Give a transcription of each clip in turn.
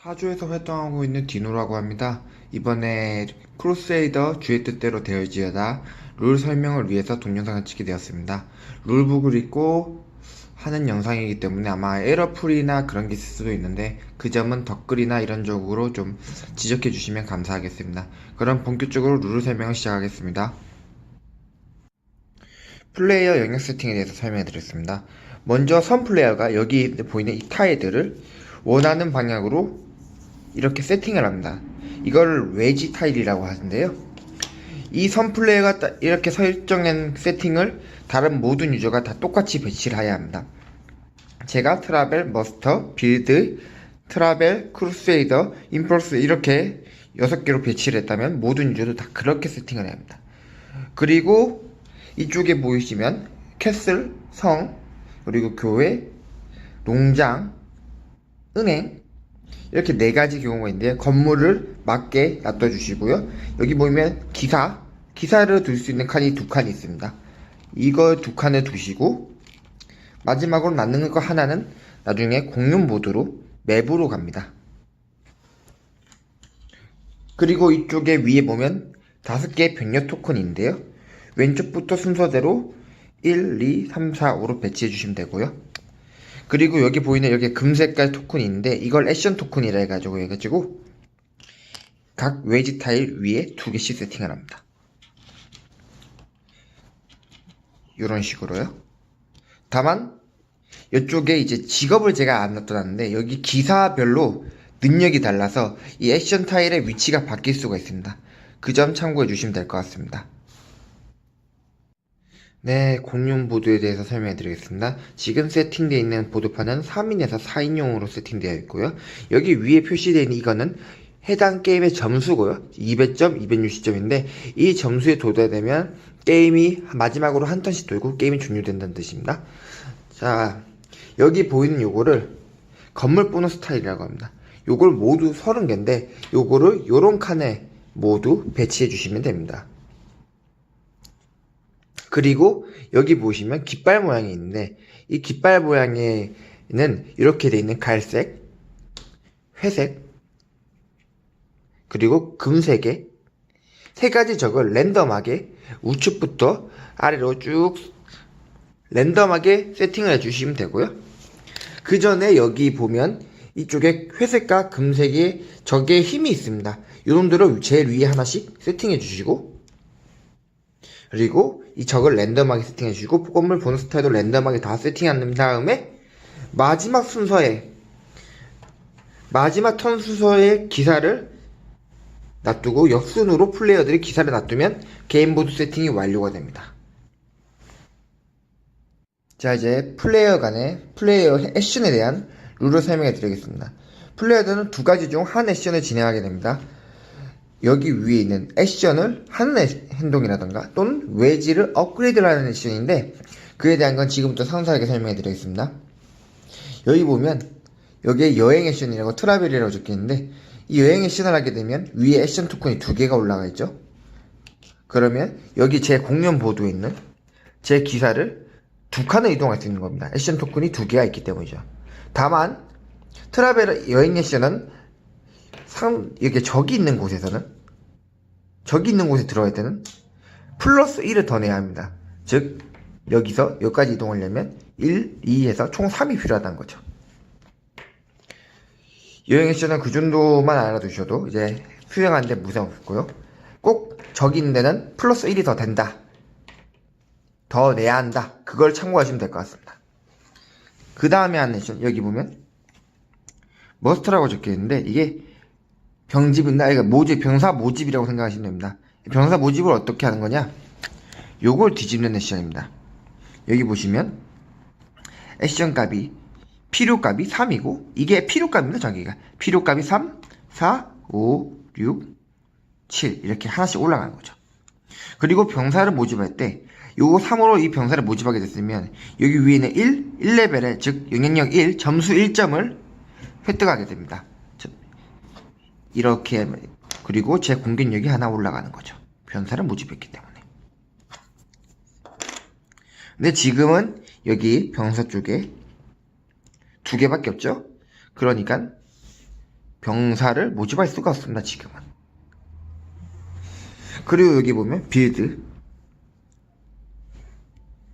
파주에서 활동하고 있는 디노라고 합니다. 이번에 크루세이더 주의 뜻대로 되어지어다 룰 설명을 위해서 동영상을 찍게 되었습니다. 룰북을 읽고 하는 영상이기 때문에 아마 에러풀이나 그런 게 있을 수도 있는데 그 점은 댓글이나 이런 쪽으로 좀 지적해 주시면 감사하겠습니다. 그럼 본격적으로 룰 설명을 시작하겠습니다. 플레이어 영역 세팅에 대해서 설명해 드리겠습니다. 먼저 선 플레이어가 여기 보이는 이 타일들을 원하는 방향으로 이렇게 세팅을 합니다. 이걸 웨지 타일이라고 하는데요. 이 선 플레이어가 이렇게 설정된 세팅을 다른 모든 유저가 다 똑같이 배치를 해야 합니다. 제가 트라벨, 머스터, 빌드, 트라벨, 크루세이더, 임펄스 이렇게 6개로 배치를 했다면 모든 유저도 다 그렇게 세팅을 해야 합니다. 그리고 이쪽에 보이시면 캐슬, 성, 그리고 교회, 농장, 은행 이렇게 4가지 경우가 있는데 건물을 맞게 놔둬주시고요. 여기 보이면 기사를 둘 수 있는 칸이 2칸이 있습니다. 이거 2칸을 두시고 마지막으로 남는 거 하나는 나중에 공룡 모드로 맵으로 갑니다. 그리고 이쪽에 위에 보면 5개의 병력 토큰인데요. 왼쪽부터 순서대로 1, 2, 3, 4, 5로 배치해 주시면 되고요. 그리고 여기 보이는 여기 금색깔 토큰이 있는데 이걸 액션 토큰이라 해가지고 각 웨지 타일 위에 2개씩 세팅을 합니다. 이런 식으로요. 다만 이쪽에 이제 직업을 제가 안 놔둬놨는데 여기 기사별로 능력이 달라서 이 액션 타일의 위치가 바뀔 수가 있습니다. 그 점 참고해 주시면 될 것 같습니다. 네, 공룡 보드에 대해서 설명해 드리겠습니다. 지금 세팅되어 있는 보드판은 3인에서 4인용으로 세팅되어 있고요. 여기 위에 표시되어 있는 이거는 해당 게임의 점수고요. 200점, 260점인데 이 점수에 도달되면 게임이 마지막으로 한 턴씩 돌고 게임이 종료된다는 뜻입니다. 자, 여기 보이는 요거를 건물 보너스 타일이라고 합니다. 요걸 모두 30개인데 요거를 요런 칸에 모두 배치해 주시면 됩니다. 그리고 여기 보시면 깃발 모양이 있는데 이 깃발 모양에는 이렇게 되어 있는 갈색, 회색, 그리고 금색의 3가지 적을 랜덤하게 우측부터 아래로 쭉 랜덤하게 세팅을 해주시면 되고요. 그 전에 여기 보면 이쪽에 회색과 금색의 적의 힘이 있습니다. 이놈들을 제일 위에 하나씩 세팅해 주시고 그리고 이 적을 랜덤하게 세팅해 주시고 건물 보너스 타일도 랜덤하게 다 세팅한 다음에 마지막 턴 순서의 기사를 놔두고 역순으로 플레이어들이 기사를 놔두면 게임보드 세팅이 완료가 됩니다. 자, 이제 플레이어 액션에 대한 룰을 설명해 드리겠습니다. 플레이어들은 2가지 중 한 액션을 진행하게 됩니다. 여기 위에 있는 액션을 하는 행동이라던가 또는 웨지를 업그레이드하는 액션인데 그에 대한 건 지금부터 상세하게 설명해 드리겠습니다. 여기 보면 여기에 여행 액션이라고 트라벨이라고 적혀있는데 이 여행 액션을 하게 되면 위에 액션 토큰이 2개가 올라가 있죠. 그러면 여기 제 공룡 보드에 있는 제 기사를 2칸을 이동할 수 있는 겁니다. 액션 토큰이 2개가 있기 때문이죠. 다만 트라벨 여행 액션은 이렇게 적이 있는 곳에 들어갈 때는 플러스 1을 더 내야 합니다. 즉 여기서 여기까지 이동하려면 1, 2 해서 총 3이 필요하다는 거죠. 여행 액션은 그 정도만 알아두셔도 이제 수행하는데 무상 없고요. 꼭 적이 있는 데는 플러스 1이 더 된다. 더 내야 한다. 그걸 참고하시면 될 것 같습니다. 그 다음에 하는 액션 여기 보면 머스트라고 적혀있는데 이게 병집인다. 이거 병사 모집이라고 생각하시면 됩니다. 병사 모집을 어떻게 하는 거냐? 요걸 뒤집는 액션입니다. 여기 보시면 액션 값이 필요값이 3이고 이게 필요값입니다. 저기가 필요값이 3, 4, 5, 6, 7 이렇게 하나씩 올라가는 거죠. 그리고 병사를 모집할 때 요거 3으로 이 병사를 모집하게 됐으면 여기 위에는 1레벨에 즉 영향력 1, 점수 1점을 획득하게 됩니다. 이렇게 그리고 제 공격력이 하나 올라가는 거죠. 병사를 모집했기 때문에. 근데 지금은 여기 병사 쪽에 2개밖에 없죠. 그러니까 병사를 모집할 수가 없습니다, 지금은. 그리고 여기 보면 빌드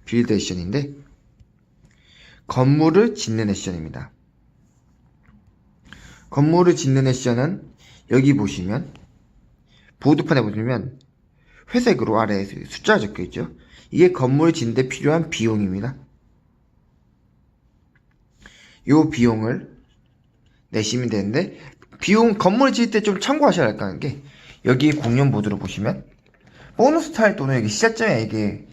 액션인데, 건물을 짓는 액션입니다. 건물을 짓는 액션은 여기 보시면, 보드판에 보시면 회색으로 아래에 숫자가 적혀 있죠. 이게 건물을 짓는데 필요한 비용입니다. 요 비용을 내시면 되는데, 건물을 지을 때 좀 참고하셔야 할 거는 게, 여기 공연 보드로 보시면 보너스 타일 또는 여기 시작점에 이게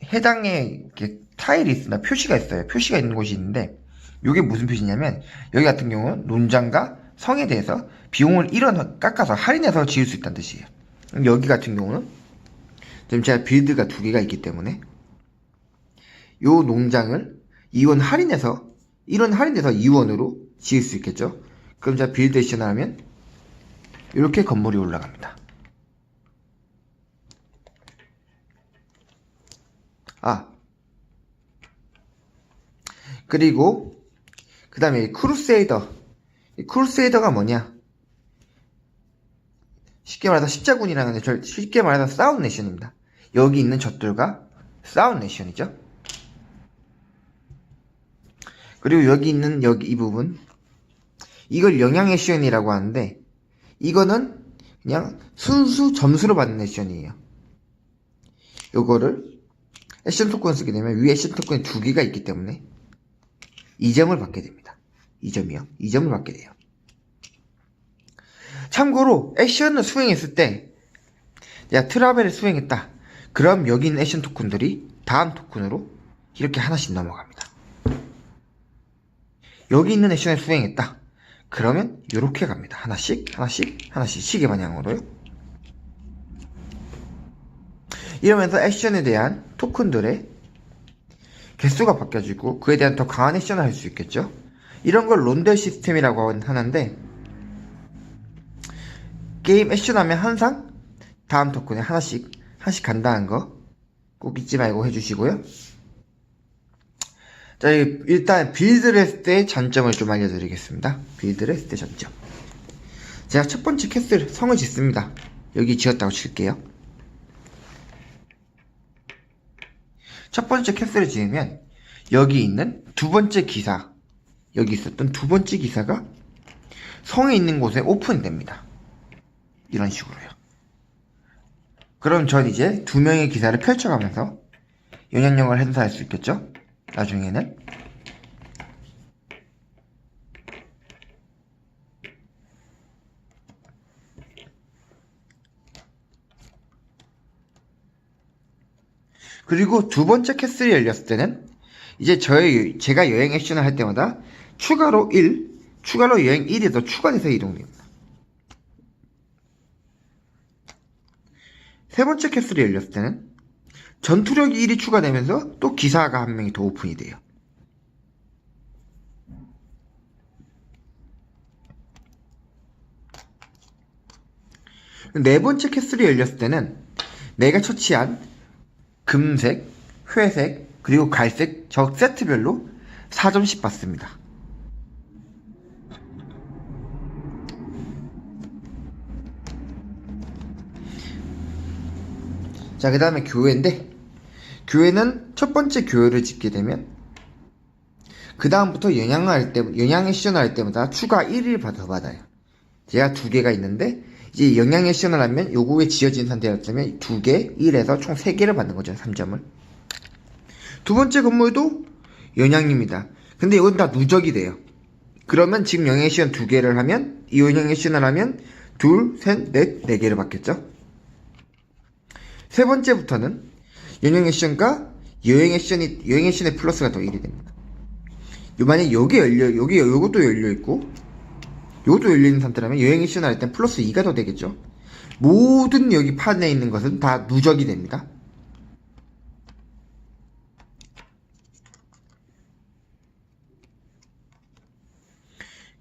해당의 이렇게 타일이 있습니다. 표시가 있어요. 표시가 있는 곳이 있는데, 이게 무슨 표시냐면, 여기 같은 경우는 논장과 성에 대해서 비용을 1원 깎아서 할인해서 지을 수 있다는 뜻이에요. 여기 같은 경우는 지금 제가 빌드가 2개가 있기 때문에 요 농장을 2원 할인해서 1원 할인해서 2원으로 지을 수 있겠죠. 그럼 제가 빌드 액션을 하면 이렇게 건물이 올라갑니다. 그리고 그 다음에 크루세이더가 뭐냐, 쉽게 말해서 십자군이라는, 쉽게 말해서 싸우는 내션입니다. 여기 있는 적들과 싸우는 내션이죠. 그리고 여기 있는 이 부분, 이걸 영향 액션이라고 하는데, 이거는 그냥 순수 점수로 받는 액션이에요. 요거를 액션 토큰을 쓰게 되면 위에 액션 토큰이 2개가 있기 때문에 2점을 받게 됩니다. 2점이요. 2점을 받게 돼요. 참고로 액션을 수행했을 때, 내가 트라벨을 수행했다. 그럼 여기 있는 액션 토큰들이 다음 토큰으로 이렇게 하나씩 넘어갑니다. 여기 있는 액션을 수행했다. 그러면 이렇게 갑니다. 하나씩 시계 방향으로요. 이러면서 액션에 대한 토큰들의 개수가 바뀌어지고 그에 대한 더 강한 액션을 할 수 있겠죠. 이런 걸 론델 시스템이라고 하는데, 게임 액션하면 항상 다음 토큰에 하나씩 간다는 거 꼭 잊지 말고 해주시고요. 자, 일단 빌드를 했을 때 장점을 좀 알려드리겠습니다. 빌드를 했을 때 장점. 제가 첫 번째 캐슬 성을 짓습니다. 여기 지었다고 칠게요. 첫 번째 캐슬을 지으면 여기 있는 두 번째 기사, 여기 있었던 두 번째 기사가 성에 있는 곳에 오픈됩니다. 이런 식으로요. 그럼 전 이제 2명의 기사를 펼쳐가면서 영향력을 행사할 수 있겠죠? 나중에는. 그리고 두 번째 캐슬이 열렸을 때는 이제 제가 여행 액션을 할 때마다 추가로 여행 1이 더 추가돼서 이동됩니다. 세 번째 캐슬이 열렸을 때는 전투력이 1이 추가되면서 또 기사가 한 명이 더 오픈이 돼요. 네 번째 캐슬이 열렸을 때는 내가 처치한 금색, 회색, 그리고 갈색 적 세트별로 4점씩 받습니다. 자, 그 다음에 교회인데, 교회는 첫 번째 교회를 짓게 되면 그 다음부터 영향 액션을 할 때마다 추가 1을 더 받아요. 제가 2개가 있는데 이제 영향 액션을 하면 요거에 지어진 상태였다면 2개, 1에서 총 3개를 받는 거죠. 3점을. 두 번째 건물도 영향입니다. 근데 이건 다 누적이 돼요. 그러면 지금 영향 액션 2개를 하면, 이 영향 액션을 하면 2, 3, 4, 4개를 받겠죠. 세 번째부터는 영향 액션과 여행 액션의 플러스가 더 1이 됩니다. 만약에 요것도 열려있고, 요것도 열려있는 상태라면 여행 액션을 할 땐 플러스 2가 더 되겠죠. 모든 여기 판에 있는 것은 다 누적이 됩니다.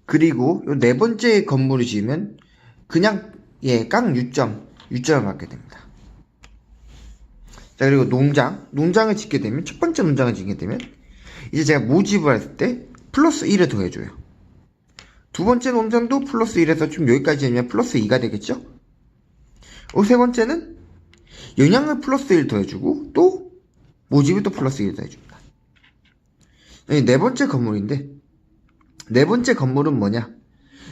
그리고 요 네 번째 건물을 지으면 그냥 깡 6점을 받게 됩니다. 자, 그리고 농장을 짓게 되면, 첫 번째 농장을 짓게 되면 이제 제가 모집을 했을 때 플러스 1을 더해줘요. 두 번째 농장도 플러스 1에서 좀 여기까지 되면 플러스 2가 되겠죠? 세 번째는 영양을 플러스 1 더해주고 또 모집을 또 플러스 1 더해줍니다. 네 번째 건물인데 네 번째 건물은 뭐냐?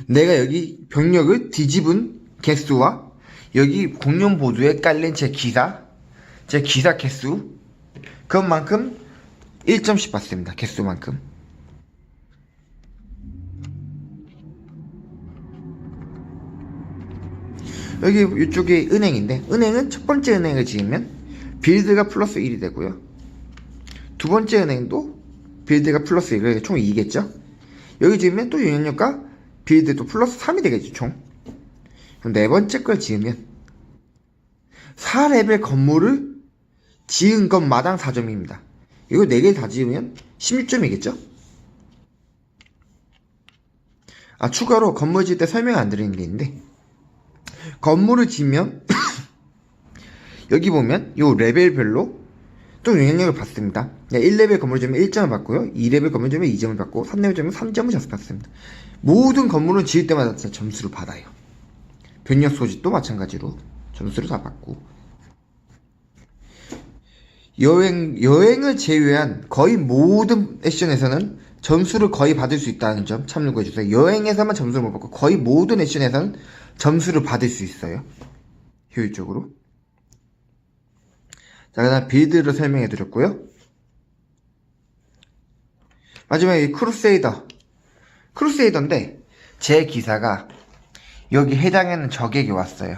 내가 여기 병력을 뒤집은 개수와 여기 공룡 보드에 깔린 제 기사 개수 그것만큼 1점씩 받습니다. 개수만큼. 여기 이쪽에 은행인데 은행은 첫 번째 은행을 지으면 빌드가 플러스 1이 되고요. 두 번째 은행도 빌드가 플러스 1, 총 2겠죠? 여기 지으면 또 영향력과 빌드도 플러스 3이 되겠죠, 총. 그럼 네 번째 걸 지으면 4레벨 건물을 지은 것마당 4점입니다. 이거 4개 다 지으면 16점이겠죠? 추가로 건물 지을 때 설명 안 드리는 게 있는데 건물을 지으면 여기 보면 요 레벨별로 또 영향력을 받습니다. 1레벨 건물을 지으면 1점을 받고요. 2레벨 건물을 지으면 2점을 받고 3레벨 지으면 3점을 받습니다. 모든 건물은 지을 때마다 점수를 받아요. 병력 소집도 마찬가지로 점수를 다 받고 여행을 제외한 거의 모든 액션에서는 점수를 거의 받을 수 있다는 점 참고해주세요. 여행에서만 점수를 못 받고 거의 모든 액션에서는 점수를 받을 수 있어요. 효율적으로. 자, 그 다음 빌드를 설명해 드렸고요. 마지막에 크루세이더인데 제 기사가 여기 해당하는 적에게 왔어요.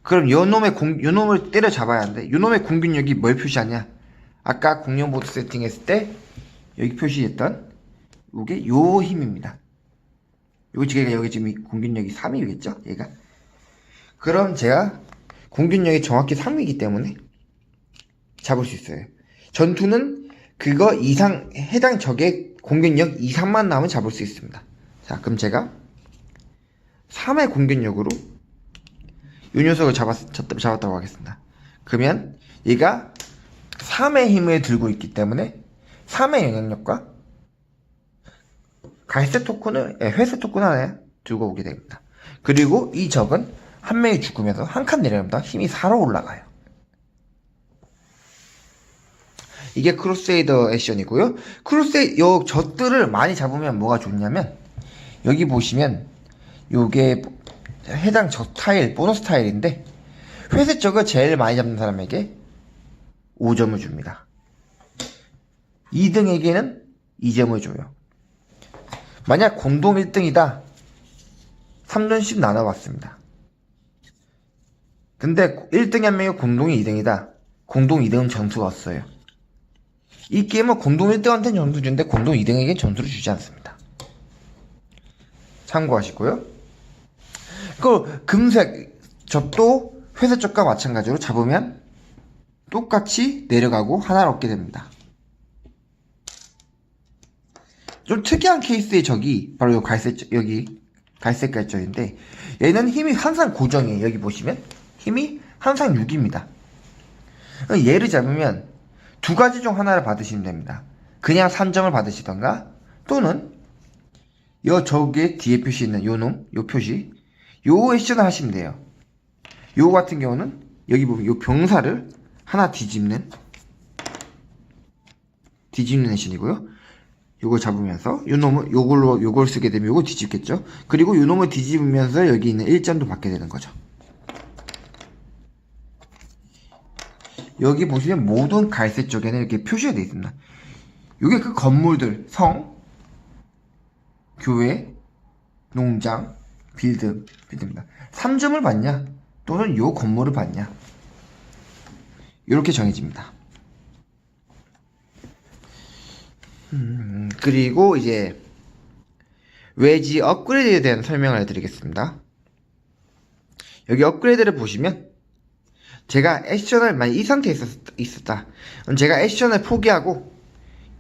그럼 요놈을 때려잡아야 하는데 요놈의 공격력이 뭘 표시하냐? 아까 공룡 보드 세팅했을 때 여기 표시했던 요게 요 힘입니다. 여기 지금 공격력이 3이겠죠? 얘가. 그럼 제가 공격력이 정확히 3이기 때문에 잡을 수 있어요. 전투는 그거 이상 해당 적의 공격력 이상만 나오면 잡을 수 있습니다. 자, 그럼 제가 3의 공격력으로 이 녀석을 잡았다고 하겠습니다. 그러면 얘가 3의 힘을 들고 있기 때문에 3의 영향력과 회색 토큰 하나 들고 오게 됩니다. 그리고 이 적은 한 명이 죽으면서 한 칸 내려갑니다. 힘이 4로 올라가요. 이게 크루세이더 액션이고요. 요 적들을 많이 잡으면 뭐가 좋냐면 여기 보시면 요게 해당 적 타일, 보너스 타일인데 회색 적을 제일 많이 잡는 사람에게 5점을 줍니다. 2등에게는 2점을 줘요. 만약 공동 1등이다 3점씩 나눠봤습니다. 근데 1등이 한 명이 공동이 2등이다. 공동 2등은 점수가 없어요. 이 게임은 공동 1등한테는 점수 주는데 공동 2등에게 점수를 주지 않습니다. 참고하시고요. 그 금색 적도 회색 적과 마찬가지로 잡으면 똑같이 내려가고 하나를 얻게 됩니다. 좀 특이한 케이스의 적이 바로 여기 갈색 깔적인데 얘는 힘이 항상 고정이에요. 여기 보시면 힘이 항상 6입니다. 얘를 잡으면 두 가지 중 하나를 받으시면 됩니다. 그냥 3점을 받으시던가 또는 요 적의 뒤에 표시 있는 요 표시 요 액션을 하시면 돼요. 요 같은 경우는 여기 보면 요 병사를 하나 뒤집는 액션이고요. 요걸 잡으면서 요걸 쓰게 되면 요걸 뒤집겠죠. 그리고 요 놈을 뒤집으면서 여기 있는 1점도 받게 되는 거죠. 여기 보시면 모든 갈색 쪽에는 이렇게 표시가 되어 있습니다. 요게 그 건물들, 성, 교회, 농장, 빌드입니다. 3점을 받냐 또는 요 건물을 받냐 이렇게 정해집니다. 그리고 이제 웨지 업그레이드에 대한 설명을 해드리겠습니다. 여기 업그레이드를 보시면 제가 액션을 만약 이 상태에 있었다. 그럼 제가 액션을 포기하고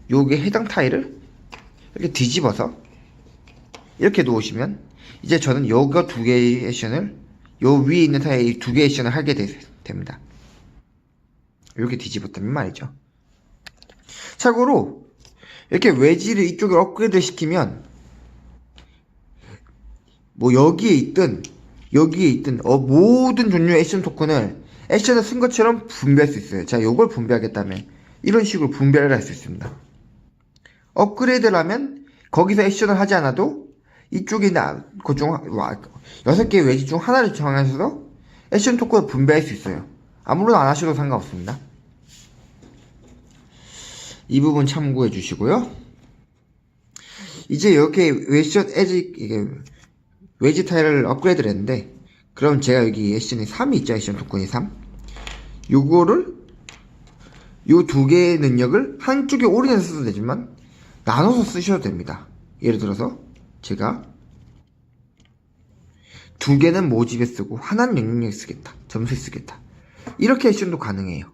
요게 해당 타일을 이렇게 뒤집어서 이렇게 놓으시면 이제 저는 요거 두 개의 액션을 요 위에 있는 타일 두 개의 액션을 하게 됩니다. 이렇게 뒤집었다면 말이죠. 참고로 이렇게 웨지를 이쪽에 업그레이드 시키면 뭐 여기에 있든 모든 종류의 액션 토큰을 액션을 쓴 것처럼 분배할 수 있어요. 자, 요걸 분배하겠다면 이런 식으로 분배를 할 수 있습니다. 업그레이드를 하면 거기서 액션을 하지 않아도 이쪽에 그중 6개의 외지 중 하나를 정하셔서 액션 토큰을 분배할 수 있어요. 아무런 안 하셔도 상관없습니다. 이 부분 참고해 주시고요. 이제 이렇게 외지 타일을 업그레이드를 했는데, 그럼 제가 여기 액션이 3이 있죠. 액션 토큰이 3. 요거를 요 두 개의 능력을 한쪽에 올인해서 써도 되지만 나눠서 쓰셔도 됩니다. 예를 들어서 제가 두 개는 모집에 쓰고 하나는 명령력에 쓰겠다. 점수에 쓰겠다. 이렇게 액션도 가능해요.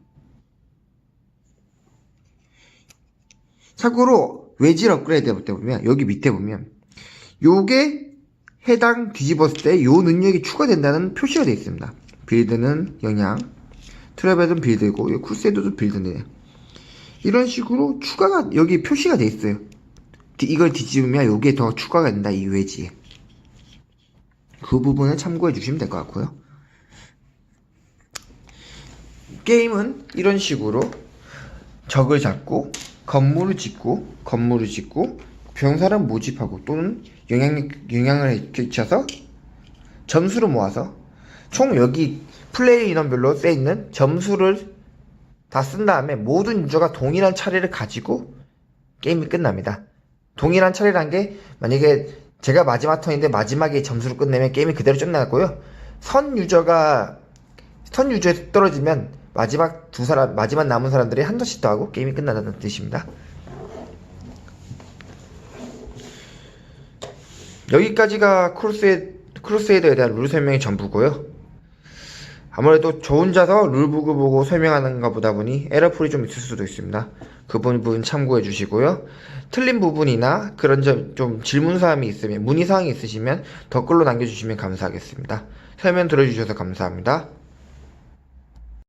참고로 외지를 업그레이드 할 때 보면 여기 밑에 보면 요게 해당 뒤집었을 때 요 능력이 추가된다는 표시가 되어 있습니다. 빌드는 영향, 트래벨은 빌드고 쿨세이드도 빌드네요. 이런 식으로 추가가 여기 표시가 되어 있어요. 이걸 뒤집으면 요게 더 추가가 된다. 이 외지에. 그 부분을 참고해 주시면 될 것 같고요. 게임은 이런 식으로 적을 잡고 건물을 짓고 병사를 모집하고 또는 영향을 끼쳐서 점수를 모아서 총 여기 플레이 인원별로 쓰여있는 점수를 다 쓴 다음에 모든 유저가 동일한 차례를 가지고 게임이 끝납니다. 동일한 차례란 게 만약에 제가 마지막 턴인데 마지막에 점수를 끝내면 게임이 그대로 끝나고요. 선 유저에서 떨어지면 마지막 남은 사람들이 한 턴씩 더 하고 게임이 끝난다는 뜻입니다. 여기까지가 크루세이더에 대한 룰 설명이 전부고요. 아무래도 저 혼자서 룰북을 보고 설명하는 것보다 보니 에러풀이 좀 있을 수도 있습니다. 그 부분 참고해 주시고요. 틀린 부분이나 그런 좀 질문사항이 있으면, 문의사항이 있으시면 댓글로 남겨주시면 감사하겠습니다. 설명 들어주셔서 감사합니다.